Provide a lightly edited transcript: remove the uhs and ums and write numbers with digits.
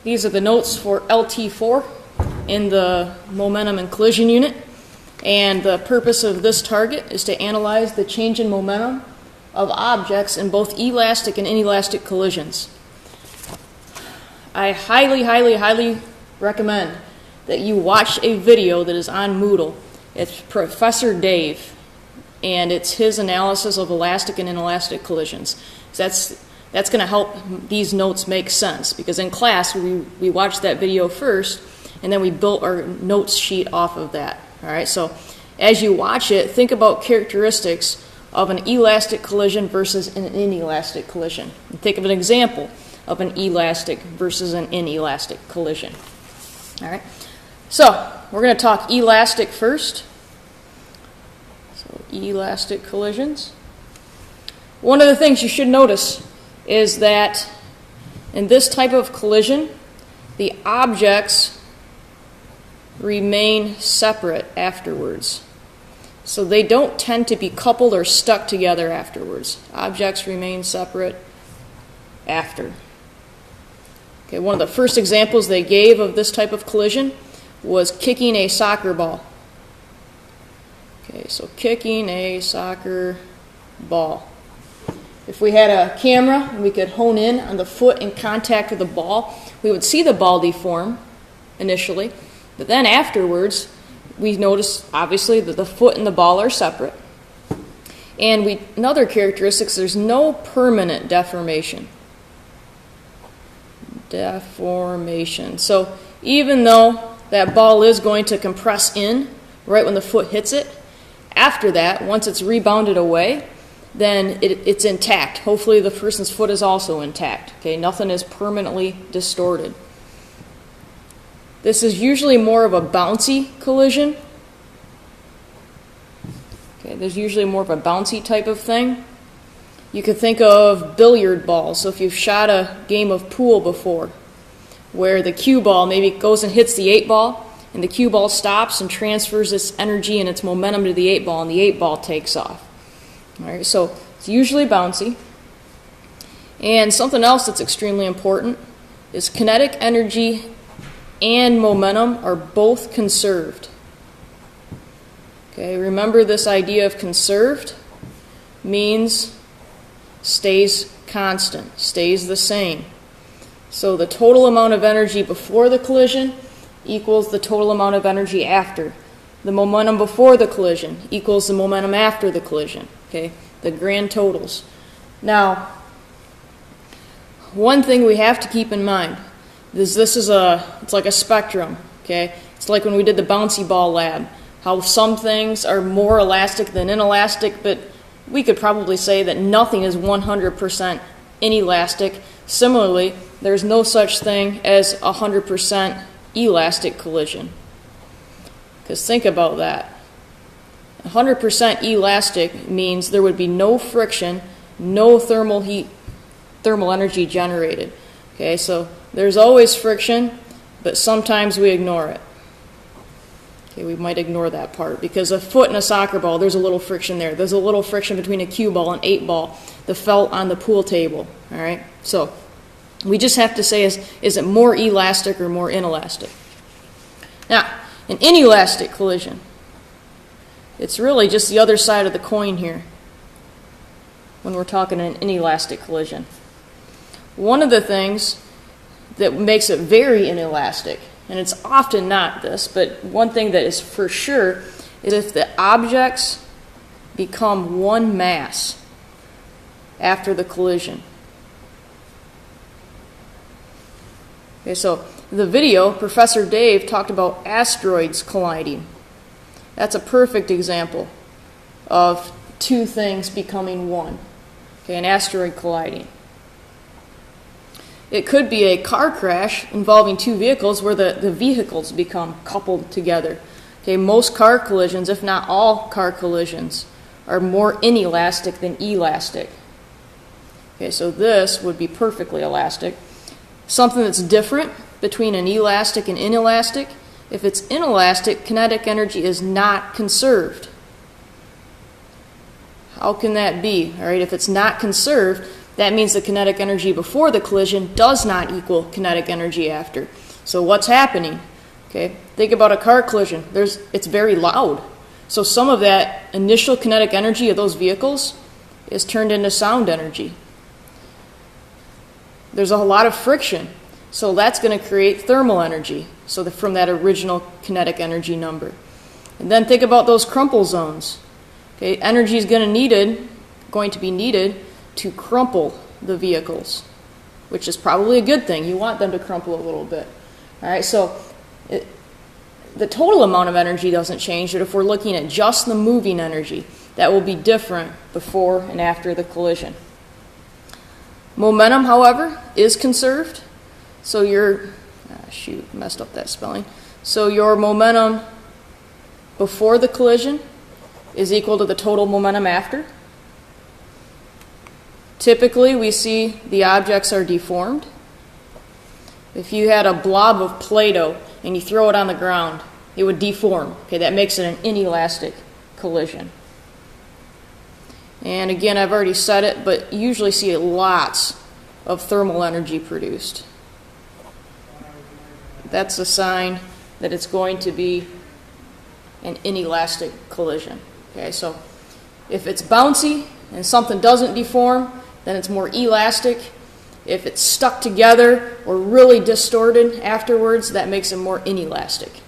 These are the notes for LT4 in the momentum and collision unit. And the purpose of this target is to analyze the change in momentum of objects in both elastic and inelastic collisions. I highly recommend that you watch a video that is on Moodle. It's Professor Dave, and it's his analysis of elastic and inelastic collisions. That's going to help these notes make sense, because in class we watched that video first, and then we built our notes sheet off of that. All right, so as you watch it, think about characteristics of an elastic collision versus an inelastic collision. And think of an example of an elastic versus an inelastic collision. All right, so we're going to talk elastic first. So elastic collisions. One of the things you should notice is that in this type of collision, the objects remain separate afterwards. So they don't tend to be coupled or stuck together afterwards. Objects remain separate after. Okay, one of the first examples they gave of this type of collision was kicking a soccer ball. Okay, so kicking a soccer ball. If we had a camera and we could hone in on the foot in contact with the ball, we would see the ball deform initially, but then afterwards we notice obviously that the foot and the ball are separate. And another characteristic, there's no permanent deformation. So even though that ball is going to compress in right when the foot hits it, after that, once it's rebounded away, then it's intact. Hopefully the person's foot is also intact. Okay, nothing is permanently distorted. This is usually more of a bouncy collision. Okay, there's usually more of a bouncy type of thing. You could think of billiard balls. So if you've shot a game of pool before, where the cue ball maybe goes and hits the 8-ball, and the cue ball stops and transfers its energy and its momentum to the 8-ball, and the 8-ball takes off. All right, so it's usually bouncy. And something else that's extremely important is kinetic energy and momentum are both conserved. Okay, remember this idea of conserved means stays constant, stays the same. So the total amount of energy before the collision equals the total amount of energy after. The momentum before the collision equals the momentum after the collision. Okay, the grand totals. Now, one thing we have to keep in mind is it's like a spectrum. Okay, it's like when we did the bouncy ball lab, how some things are more elastic than inelastic, but we could probably say that nothing is 100% inelastic. Similarly, there's no such thing as 100% elastic collision. Because think about that. 100% elastic means there would be no friction, no thermal energy generated. Okay, so there's always friction, but sometimes we ignore it. Okay, we might ignore that part, because a foot in a soccer ball, there's a little friction there. There's a little friction between a cue ball and 8-ball, the felt on the pool table. All right, so we just have to say, is it more elastic or more inelastic? Now, an inelastic collision, it's really just the other side of the coin here when we're talking an inelastic collision. One of the things that makes it very inelastic, and it's often not this, but one thing that is for sure, is if the objects become one mass after the collision. Okay, so the video, Professor Dave talked about asteroids colliding. That's a perfect example of two things becoming one. Okay, an asteroid colliding. It could be a car crash involving two vehicles where the vehicles become coupled together. Okay, most car collisions, if not all car collisions, are more inelastic than elastic. Okay, so this would be perfectly elastic. Something that's different between an elastic and inelastic, if it's inelastic, kinetic energy is not conserved. How can that be? All right, if it's not conserved, that means the kinetic energy before the collision does not equal kinetic energy after. So what's happening? Okay, think about a car collision. It's very loud. So some of that initial kinetic energy of those vehicles is turned into sound energy. There's a lot of friction. So that's going to create thermal energy. So from that original kinetic energy number. And then think about those crumple zones. Okay, energy is going to be needed to crumple the vehicles, which is probably a good thing. You want them to crumple a little bit. All right, so the total amount of energy doesn't change, but if we're looking at just the moving energy, that will be different before and after the collision. Momentum, however, is conserved. So messed up that spelling. So your momentum before the collision is equal to the total momentum after. Typically, we see the objects are deformed. If you had a blob of Play-Doh and you throw it on the ground, it would deform. Okay, that makes it an inelastic collision. And again, I've already said it, but you usually see lots of thermal energy produced. That's a sign that it's going to be an inelastic collision. Okay, so if it's bouncy and something doesn't deform, then it's more elastic. If it's stuck together or really distorted afterwards, that makes it more inelastic.